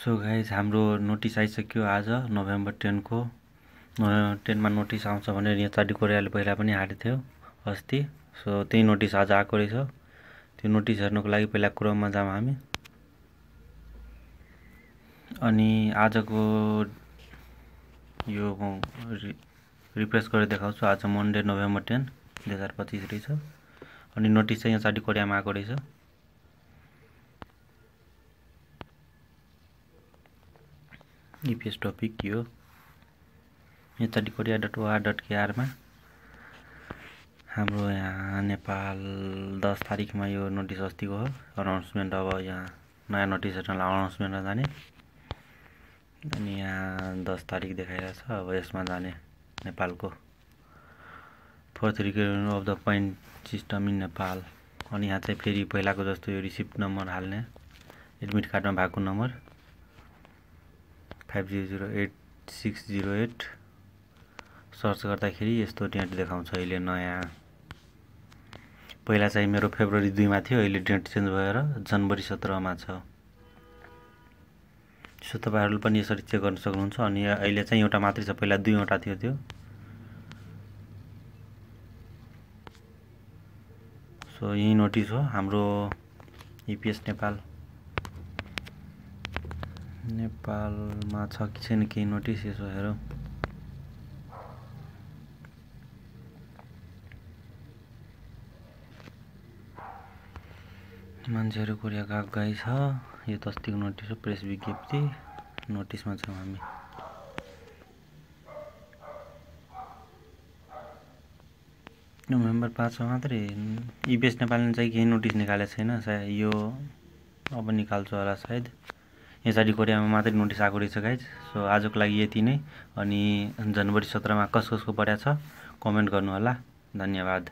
So guys हाम्रो notice आइसक्यो आज नोभेम्बर 10 को 10 मा नोटिस आउँछ भनेर यहाँ चाडी कोरियाले पहिला पनि हालेको थियो अस्ति। सो त्यही नोटिस आज आएको रहेछ। त्यो नोटिस हेर्नको लागि पहिला क्रोममा जाउँ हामी। अनि आजको यो रिफ्रेस गरेर देखाउँछु। आज मन्डे नोभेम्बर 10 2025 रहेछ। अनि नोटिस चाहिँ यहाँ चाडी कोरियामा आएको रहेछ। इपिएस टपिक यो चाडीकोरिया.or.kr मा हाम्रो यहाँ नेपाल 10 तारिकमा यो नोटिस अस्तिको हो अनाउन्समेन्ट। अब यहाँ नयाँ नोटिस हेर्नलाई अनाउन्समेन्टमा जाने अनि यहाँ 10 तारिक देखाइरहेछ। अब यसमा जाने नेपालको fourth recruitment of the point system in Nepal. अनि यहाँ चाहिँ फेरि पहिलाको जस्तो यो रिसिप्ट नम्बर हाल्ने, एडमिट कार्डमा भएको नम्बर 5008 सर्च गर्दाखेरि यस्तो डेट देखाउँछ। अहिले नयाँ पहिला चाहिँ मेरो फेब्रुअरी 2 मा थियो, अहिले डेट चेन्ज भएर जनवरी 17 मा छ। सो तपाईहरुले पनि यसरी चेक गर्न सक्नुहुन्छ। अनि अहिले चाहिँ एउटा मात्रै छ, पहिला 2 वटा थियो त्यो। सो यही नोटिस हो हाम्रो इपिएस नेपालमा छ कि छैन केही नोटिस, यसो हेरौँ। मान्छेहरू कोरिया गई छ। यो त अस्तिको नोटिस हो, प्रेस विज्ञप्ति। नोटिसमा छौँ हामी। नोभेम्बर 5 मा मात्रै इपिएस नेपालले चाहिँ केही नोटिस निकालेको छैन। सायद यो अब निकाल्छ होला सायद। यहाँ चाडी कोरियामा मात्रै नोटिस आएको रहेछ गाइज। सो आजको लागि यति नै। अनि जनवरी 17 मा कसको परेको छ कमेन्ट गर्नु होला। धन्यवाद।